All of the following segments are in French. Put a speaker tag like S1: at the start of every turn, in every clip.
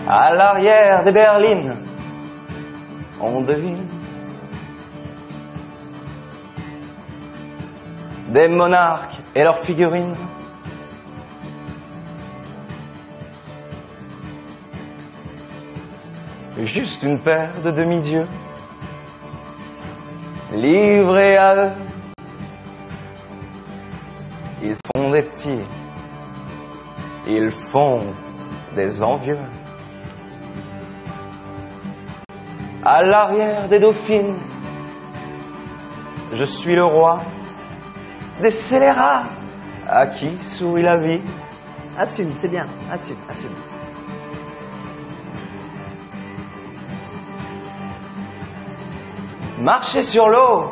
S1: À l'arrière des berlines, on devine des monarques et leurs figurines. Juste une paire de demi-dieux livrés à eux. Ils font des petits, ils font des envieux. À l'arrière des dauphines, je suis le roi des scélérats à qui sourit la vie.
S2: Assume, c'est bien, assume.
S1: Marcher sur l'eau,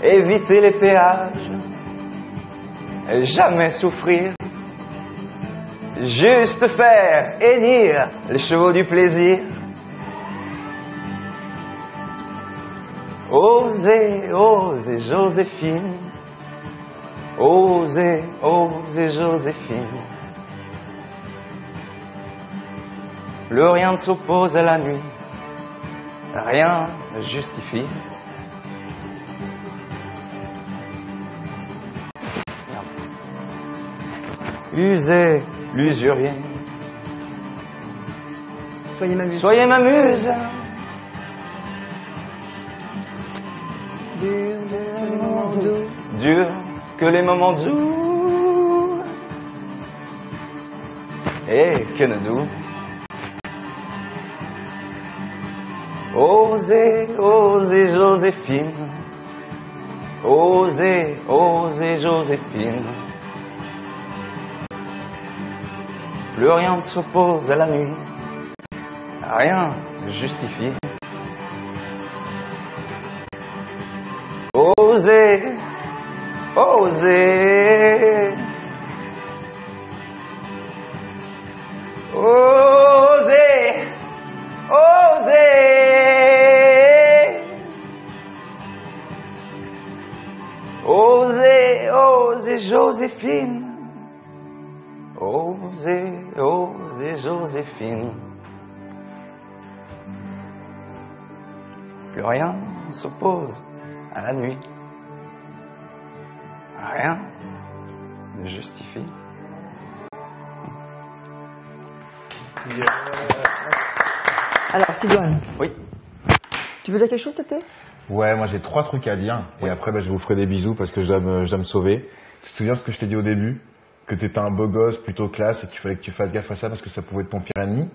S1: éviter les péages, jamais souffrir, juste faire hennir les chevaux du plaisir. Osez, osez, Joséphine, osez, osez, Joséphine. Plus rien ne s'oppose à la nuit, rien ne justifie. Usez, l'usurier.
S2: Soyez ma muse.
S1: Soyez ma muse. Dur que les moments doux. Et que ne doux. Osez, osez, Joséphine. Osez, osez, Joséphine. Plus rien ne s'oppose à la nuit. Rien ne justifie. Osez, osez. Osez, osez. Osez, osez, Joséphine. Osez, osez, Joséphine. Plus rien ne s'oppose à la nuit. Rien ne justifie.
S2: Alors, Sidoine.
S1: Oui.
S2: Tu veux dire quelque chose, Tété?
S3: Ouais, moi j'ai 3 trucs à dire. Et après, je vous ferai des bisous parce que je dois me sauver. Tu te souviens ce que je t'ai dit au début? Que t'étais un beau gosse, plutôt classe, et qu'il fallait que tu fasses gaffe à ça parce que ça pouvait être ton pire ennemi.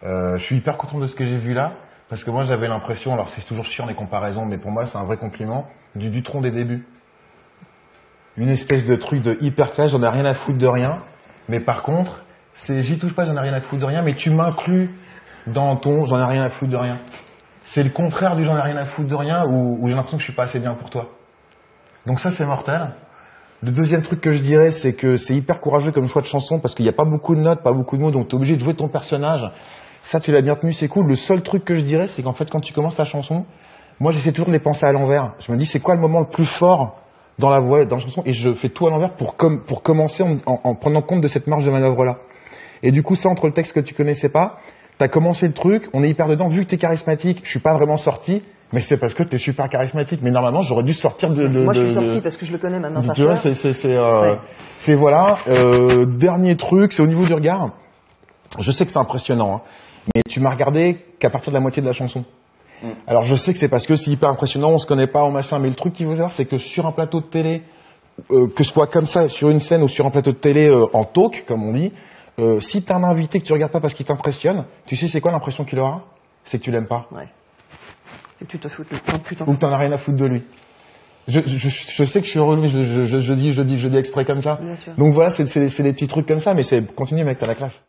S3: Je suis hyper content de ce que j'ai vu là. Parce que moi j'avais l'impression, alors c'est toujours chiant les comparaisons, mais pour moi c'est un vrai compliment, du Dutronc des débuts. Une espèce de truc de hyper classe, j'en ai rien à foutre de rien. Mais par contre, j'y touche pas, j'en ai rien à foutre de rien, mais tu m'inclus dans ton j'en ai rien à foutre de rien. C'est le contraire du j'en ai rien à foutre de rien où j'ai l'impression que je suis pas assez bien pour toi. Donc ça c'est mortel. Le deuxième truc que je dirais, c'est que c'est hyper courageux comme choix de chanson parce qu'il n'y a pas beaucoup de notes, pas beaucoup de mots, donc t'es obligé de jouer ton personnage. Ça, tu l'as bien tenu, c'est cool. Le seul truc que je dirais, c'est qu'en fait, quand tu commences ta chanson, moi, j'essaie toujours de les penser à l'envers. Je me dis, c'est quoi le moment le plus fort dans la voix, dans la chanson, et je fais tout à l'envers pour commencer en prenant compte de cette marge de manœuvre-là. Et du coup, ça, entre le texte que tu connaissais pas, t'as commencé le truc, on est hyper dedans. Vu que t'es charismatique, je suis pas vraiment sorti, mais c'est parce que t'es super charismatique. Mais normalement, j'aurais dû sortir
S2: Moi, je suis sorti parce que je le connais maintenant.
S3: Tu vois, c'est voilà. Dernier truc, c'est au niveau du regard. Je sais que c'est impressionnant, hein. Mais tu m'as regardé qu'à partir de la moitié de la chanson. Alors je sais que c'est parce que c'est hyper impressionnant, on se connaît pas, on machin, mais le truc qu'il faut savoir, c'est que sur un plateau de télé, que ce soit comme ça, sur une scène ou sur un plateau de télé en talk, comme on dit, si t'as un invité que tu regardes pas parce qu'il t'impressionne, tu sais c'est quoi l'impression qu'il aura? C'est que tu l'aimes pas.
S2: Ouais. C'est que tu te fous de
S3: lui. Ou que t'en as rien à foutre de lui. Je sais que je suis relou, je dis exprès comme ça.
S2: Bien sûr.
S3: Donc voilà, c'est des petits trucs comme ça, mais continue mec, t'as la classe.